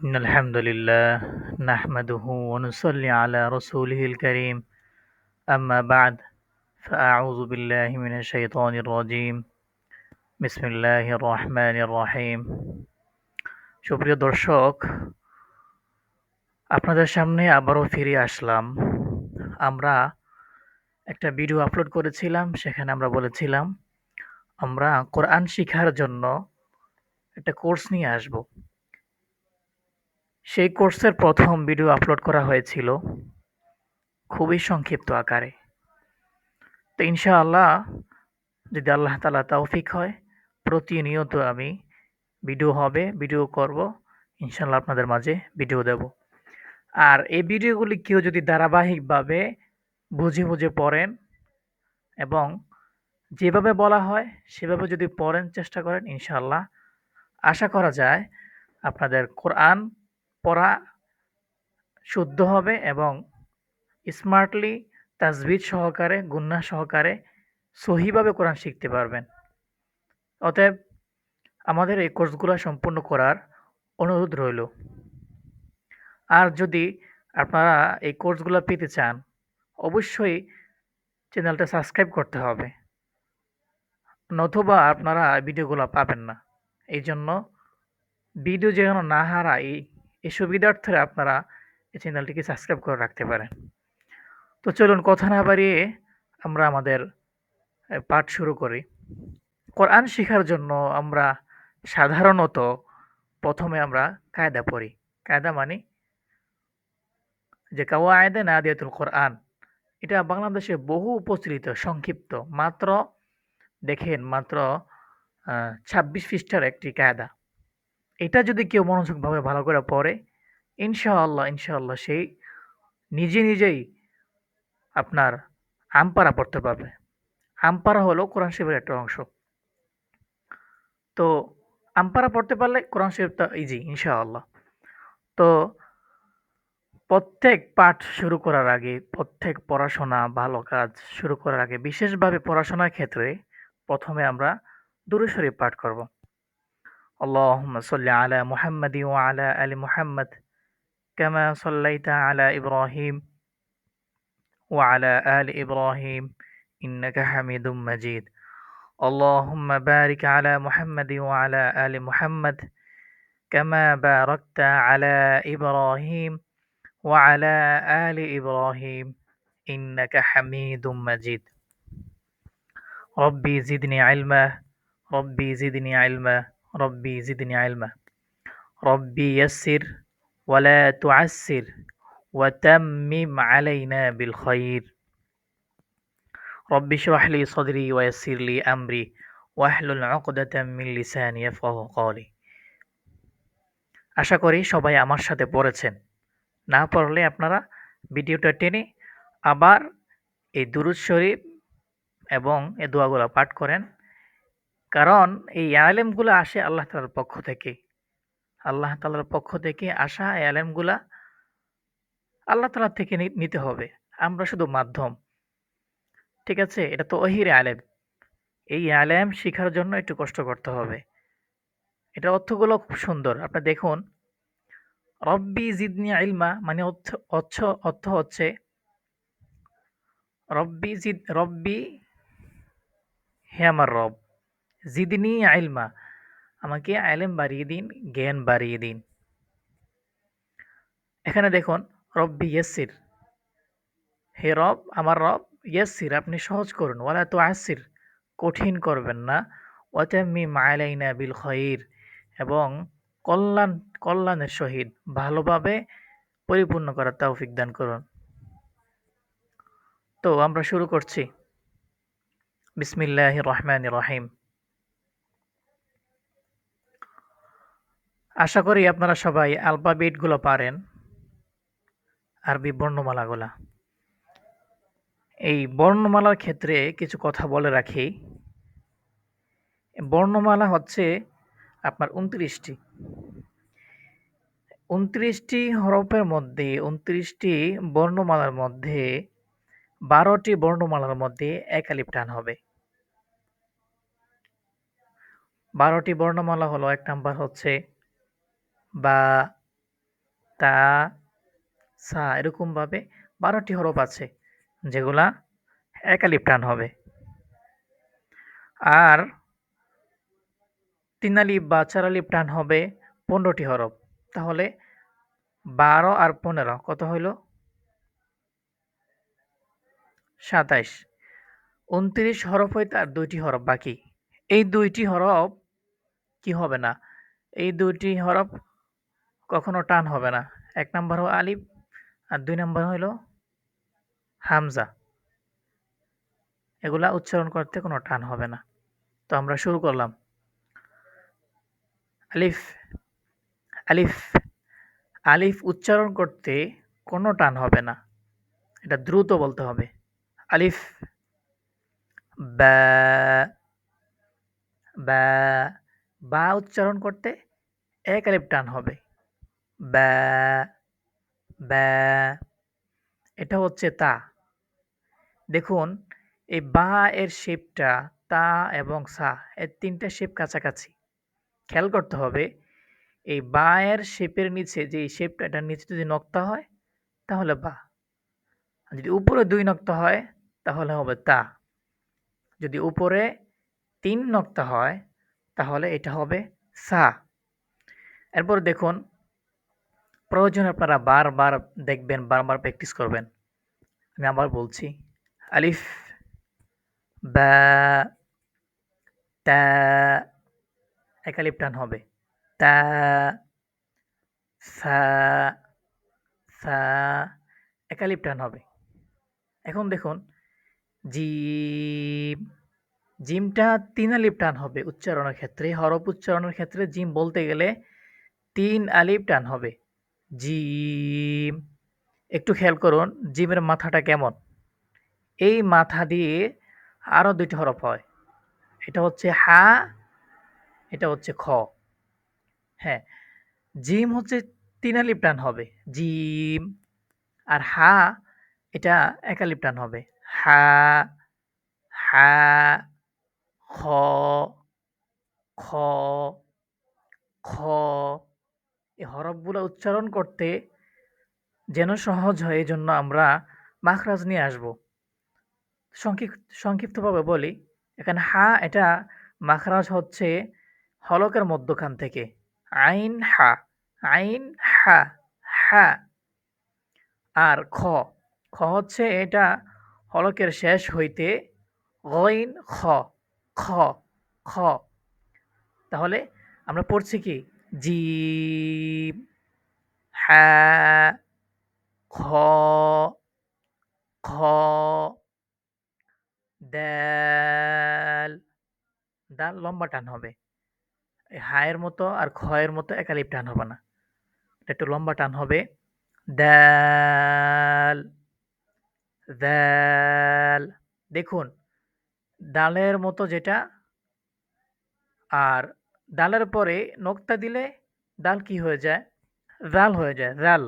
إن الحمد لله نحمده ونصلي على رسوله الكريم أما بعد فأعوذ بالله من الشيطان الرجيم بسم الله الرحمن الرحيم সুপ্রিয় দর্শক, আপনাদের সামনে আবারও ফিরে আসলাম। আমরা একটা ভিডিও আপলোড করেছিলাম, সেখানে আমরা বলেছিলাম আমরা কোরআন শিখার জন্য একটা কোর্স নিয়ে আসব। সেই কোর্সের প্রথম ভিডিও আপলোড করা হয়েছিল খুবই সংক্ষিপ্ত আকারে। তো ইনশাআল্লাহ, যদি আল্লাহ তাআলা তৌফিক হয়, প্রতিনিয়ত আমি ভিডিও করব, ইনশাআল্লাহ আপনাদের মাঝে ভিডিও দেব। আর এই ভিডিওগুলি কেউ যদি ধারাবাহিকভাবে বুঝে পড়েন এবং যেভাবে বলা হয় সেভাবে যদি পড়েন, চেষ্টা করেন, ইনশাআল্লাহ আশা করা যায় আপনাদের কোরআন পড়া শুদ্ধ হবে এবং স্মার্টলি তাজবিদ সহকারে, গুন্না সহকারে সহিভাবে কোরআন শিখতে পারবেন। অতএব আমাদের এই কোর্সগুলো সম্পূর্ণ করার অনুরোধ রইল। আর যদি আপনারা এই কোর্সগুলো পেতে চান, অবশ্যই চ্যানেলটা সাবস্ক্রাইব করতে হবে, নতুবা আপনারা ভিডিওগুলো পাবেন না। এই জন্য ভিডিও যেন না হারায়, এই সুবিধার্থে আপনারা এই চ্যানেলটিকে সাবস্ক্রাইব করে রাখতে পারেন। তো চলুন কথা না বাড়িয়ে আমরা আমাদের পাঠ শুরু করি। কোরআন শেখার জন্য আমরা সাধারণত প্রথমে আমরা কায়দা পড়ি। কায়দা মানে যে কাওয়ায়েদে নাদিয়াতুল কোরআন, এটা বাংলাদেশে বহু প্রচলিত, সংক্ষিপ্ত, মাত্র ২৬ পৃষ্ঠার একটি কায়দা। এটা যদি কেউ মনোযোগভাবে ভালো করে পড়ে, ইনশাআল্লাহ সেই নিজেই আপনার আমপারা পড়তে পারবে। আমপারা হলো কোরআন শরীফের একটা অংশ। তো আমপারা পড়তে পারলে কোরআন শরীফটা ইজি, ইনশাআল্লাহ। তো প্রত্যেক পাঠ শুরু করার আগে, প্রত্যেক পড়াশোনা, ভালো কাজ শুরু করার আগে, বিশেষভাবে পড়াশোনার ক্ষেত্রে প্রথমে আমরা দুরূদ শরীফ পাঠ করব। আল্লাহুম্মা সাল্লি আলা মুহাম্মাদি ওয়া আলা আলি মুহাম্মাদ কামা সাল্লাইতা আলা ইব্রাহিম ওয়া আলা আলি ইব্রাহিম ইন্নাকা হামিদুম মাজিদ। আল্লাহুম্মা বারিক আলা মুহাম্মাদি ওয়া আলা আলি মুহাম্মাদ কামা বারাকতা আলা ইব্রাহিম وعلى آل إبراهيم إنك حميد مجيد ربي زدني علما ربي زدني علما ربي زدني علما ربي يسر ولا تعسر وتمم علينا بالخير ربي اشرح لي صدري ويسر لي أمري واحلل عقدة من لساني يفقه قولي। আশা করি সবাই আমার সাথে পড়েছেন। না পড়লে আপনারা ভিডিওটা টেনে আবার এই দুরূদ শরীফ এবং এই দোয়াগুলো পাঠ করেন। কারণ এই আলেমগুলো আসে আল্লাহ তাআলার পক্ষ থেকে। আল্লাহ তাআলার পক্ষ থেকে আসা এই আলেমগুলা আল্লাহ তাআলা থেকে নিতে হবে। আমরা শুধু মাধ্যম। ঠিক আছে? এটা তো ওহীর আলেম। এই আলেম শিখার জন্য একটু কষ্ট করতে হবে। এটার অর্থগুলো খুব সুন্দর। আপনি দেখুন, রব্বি জিদনি ইলমা মানে অর্থ হচ্ছে রব্বি হে আমার রব, জিদনি ইলমা আমাকে ইলম বাড়িয়ে দিন, জ্ঞান বাড়িয়ে দিন। এখানে দেখুন, রব্বি ইয়াসসির, হে রব, আমার রব, ইয়াসসির আপনি সহজ করুন, ওয়ালা তুআসসির কঠিন করবেন না, ওয়াতাম্মিম আলাইনা বিল খাইর এবং কল্যাণ কল্যাণের সহিত ভালোভাবে পরিপূর্ণ করার তৌফিক দান করুন। তো আমরা শুরু করছি। বিসমিল্লাহির রহমানির রহিম। আশা করি আপনারা সবাই অ্যালফাবেটগুলো পারেন, আরবি বর্ণমালাগুলা। এই বর্ণমালার ক্ষেত্রে কিছু কথা বলে রাখি। বর্ণমালা হচ্ছে আপনার ২৯টি। ২৯টি হরফের মধ্যে, ২৯টি বর্ণমালার মধ্যে ১২টি বর্ণমালার মধ্যে এক আলিফ টান হবে। ১২টি বর্ণমালা হলো, ১ নাম্বার হচ্ছে বা, তা, সা এরকমভাবে ১২টি হরফ আছে যেগুলা এক আলিফ টান হবে। আর ৩ আলিফ বা ৪ আলিফ টান হবে ১৫টি হরফ। তাহলে ১২ আর ১৫ কত হইল? ২৭। ২৯ হরফ হইতে আর ২টি হরফ বাকি। এই ২টি হরফ কি হবে না? এই ২টি হরফ কখনো টান হবে না। ১ নাম্বার হলো আলিফ আর ২ নাম্বার হইল হামজা। এগুলা উচ্চারণ করতে কোনো টান হবে না। তো আমরা শুরু করলাম। আলিফ, আলিফ, আলিফ উচ্চারণ করতে কোনো টান হবে না। এটা দ্রুত বলতে হবে। আলিফ, বা, বা, বা উচ্চারণ করতে এক আলিফ টান হবে। বা, বা, এটা হচ্ছে তা। দেখুন এই বা এর শেপটা তা এবং সা এর ৩ টা শেপ কাছাকাছি। খেয়াল করতে হবে এই বা এর শেপের নিচে যে এই শেপটা এটার নিচে যদি নক্তা হয় তাহলে বা। আর যদি উপরে ২ নক্তা হয় তাহলে হবে তা। যদি উপরে ৩ নক্তা হয় তাহলে এটা হবে সা। এরপর দেখুন প্রয়োজনে আপনারা বারবার দেখবেন, বারবার প্র্যাকটিস করবেন। আমি আবার বলছি। আলিফ, বা, তা, এক আলিফ টান হবে। তা, সা, সা, এক আলিফ টান হবে। এখন দেখুন জিম, জিমটা ৩ আলিফ টান হবে উচ্চারণের ক্ষেত্রে। হরফ উচ্চারণের ক্ষেত্রে জিম বলতে গেলে ৩ আলিফ টান হবে। জিম। একটু খেয়াল করুন জিমের মাথাটা কেমন? এই মাথা দিয়ে আরো ২ টি হরফ হয়। এটা হচ্ছে হা, এটা হচ্ছে খ। হ্যাঁ, জিম হচ্ছে ৩ আলিফ টান হবে। জিম। আর হা এটা এক আলিফ টান হবে। হা, হা, খ, খ, খ। এই হরফগুলো উচ্চারণ করতে যেন সহজ হয় এজন্য আমরা মাখরাজ নিয়ে আসব। সংক্ষিপ্তভাবে বলি, এখানে হা এটা মাখরাজ হচ্ছে হলকের মধ্যখান থেকে। আইন হা, আইন হা, হা। আর খ, খ হচ্ছে এটা হলকের শেষ হইতে গইন খ, খ, খ। তাহলে আমরা পড়ছি কি? জিম, হা, খ, খ, দাল, দাল লম্বা টান হবে। এই হায়ের মতো আর খয়ের মতো একালিপ টান হবে না। এটা একটু লম্বা টান হবে। দাল, দাল। দেখুন ডালের মতো যেটা আর ডালের পরে নোক্তা দিলে ডাল কি হয়ে যায়? রাল হয়ে যায়। রাল,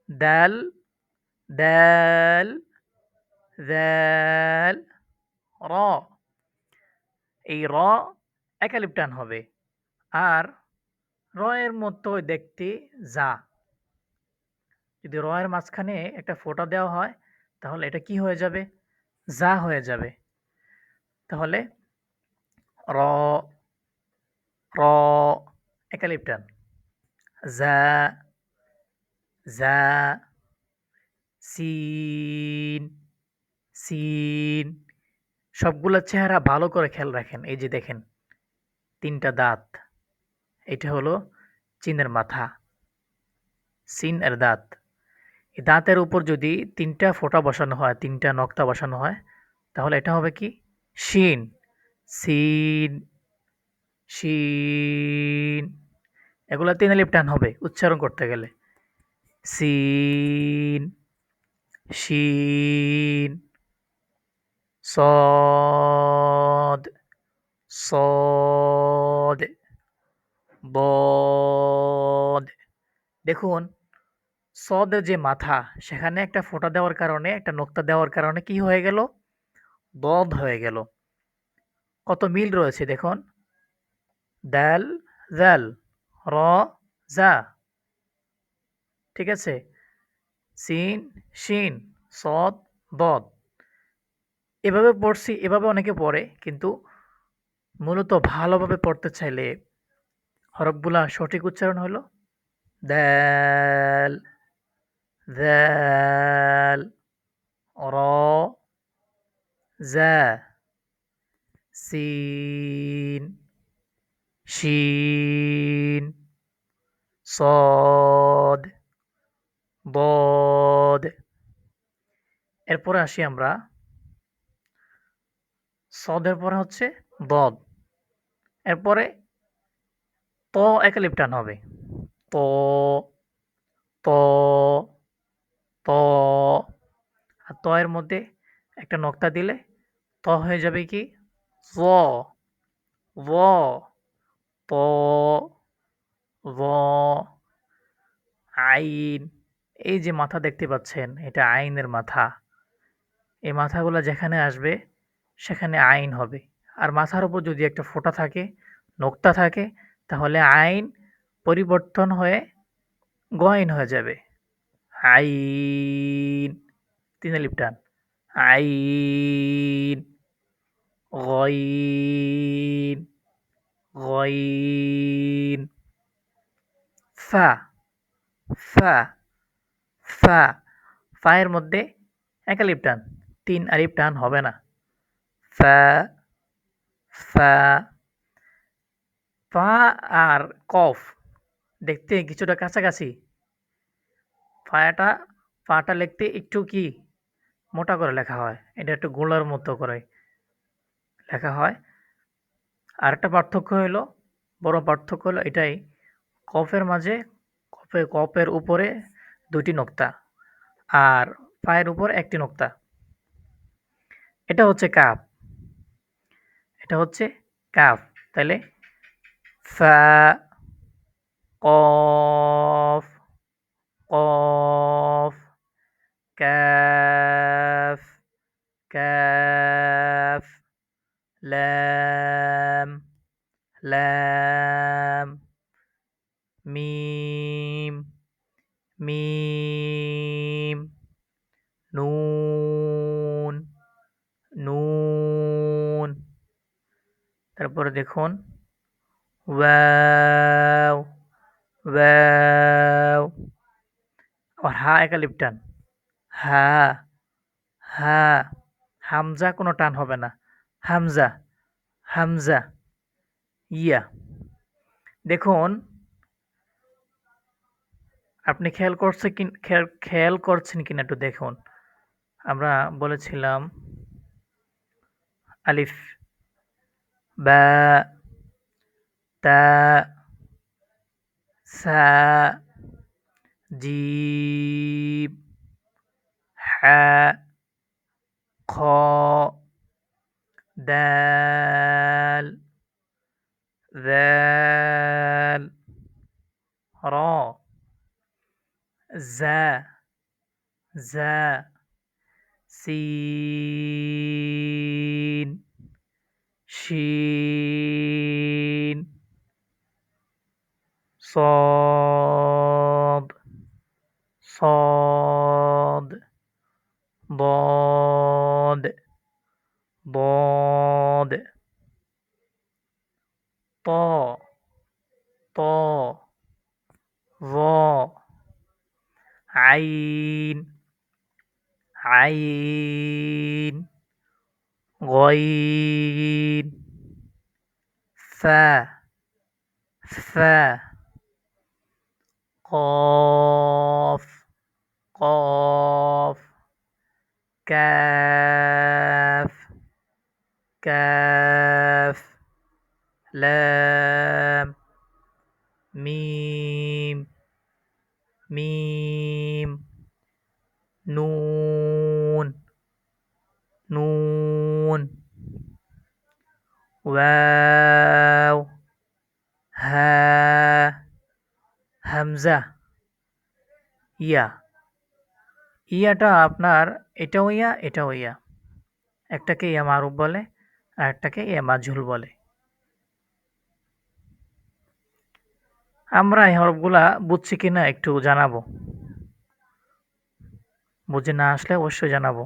দাল, দাল, দাল, র। এই র একালিপ টান হবে। আর র এর মতো দেখতে যা। যদি র এর মাঝখানে একটা ফোঁটা দেওয়া হয় তাহলে এটা কি হয়ে যাবে? যা হয়ে যাবে। তাহলে র, র একালিপ টান। যা, যা, সিন, সিন। সবগুলা চেহারা ভালো করে খেয়াল রাখেন। এই যে দেখেন ৩ টা দাঁত। এটা হলো চিনের মাথা। সিন এর দাঁত। এই দাঁতের উপর যদি ৩ টা ফোঁটা বসানো হয়, ৩ টা নক্তা বসানো হয় তাহলে এটা হবে কি? শিন, সিন, শিন। এগুলা ৩ আলিফ টান হবে উচ্চারণ করতে গেলে। সিন, শিন, صاد صاد ضاد। দেখুন সদের যে মাথা সেখানে একটা ফোঁটা দেওয়ার কারণে একটা নোক্তা দেওয়ার কারণে কি হয়ে গেল? বদ হয়ে গেল। কত মিল রয়েছে দেখুন। দাল, জাল, র, জা। ঠিক আছে? সিন, শিন, সদ, দদ। এভাবে পড়ছি, এভাবে অনেকে পড়ে। কিন্তু মূলত ভালোভাবে পড়তে চাইলে হরফগুলা সঠিক উচ্চারণ হলো দ্যাল, ذال، را، زا، সিন, শিন, صاد, ضاد। এরপরে আসি আমরা সদের পরে হচ্ছে দদ। এরপরে ত একালিপ টান হবে। ত, ত, ত। আর ত এর মধ্যে একটা নক্তা দিলে ত হয়ে যাবে কি জ, জ, ত, জ, আইন। এই যে মাথা দেখতে পাচ্ছেন এটা আইনের মাথা। এই মাথাগুলা যেখানে আসবে সেখানে আইন হবে। আর মাথার উপর যদি একটা ফোঁটা থাকে, নোক্তা থাকে তাহলে আইন পরিবর্তন হয়ে গইন হয়ে যাবে। আইন ৩ আলিফ টান। আইন, গইন, গইন। ফা, ফা, ফা। ফা এর মধ্যে ১ আলিফ টান। ৩ আলিফ টান হবে না। ফা, ফা। ফা আর কফ দেখতে কিছুটা কাছাকাছি। ফাটা ফাটা লিখতে একটু কি মোটা করে লেখা হয়। এটা একটু গোলার মতো করে লেখা হয়। আরেকটা পার্থক্য হইলো, বড় পার্থক্য হলো এটাই, কফের মাঝে কফের উপরে ২ টি নোক্তা আর ফায়ের উপর ১ টি নোক্তা। এটা হচ্ছে কাফ। এটা হচ্ছে কাফ। তাইলে ফা, কফ, কফ, কাফ, কাফ, লাম, লাম, মিম, মিম, নুন, নুন। তারপরে দেখুন ওয়াও, ওয়াও। আবার হা একালিপ টান। হা, হা। হামজা কোনো টান হবে না। হামজা, হামজা। ইয়া। দেখুন আপনি খেয়াল করছেন কিনা একটু দেখুন। আমরা বলেছিলাম আলিফ, বা, তা, সা, জিম, হা, খ, দাল, ذال, র, জা, জা, সিন, শিন, صاد, صاد, ضاد, ضاد, ط، ط، ظ، عين، عين، غين، فا، فا، قاف، قاف، كاف، كاف، لام، ميم، ميم، নুন, নুন, ওয়াও, হা, হামজা, ইয়া। ইয়াটা আপনার এটাও ইয়া, এটাও ইয়া। একটাকে ইয়া মারুফ বলে, আরেকটাকে ইয়া মাজহুল বলে। আমরা এই হরফগুলা বুঝছি কিনা একটু জানাবো। বুঝে না আসলে অবশ্যই জানাবো।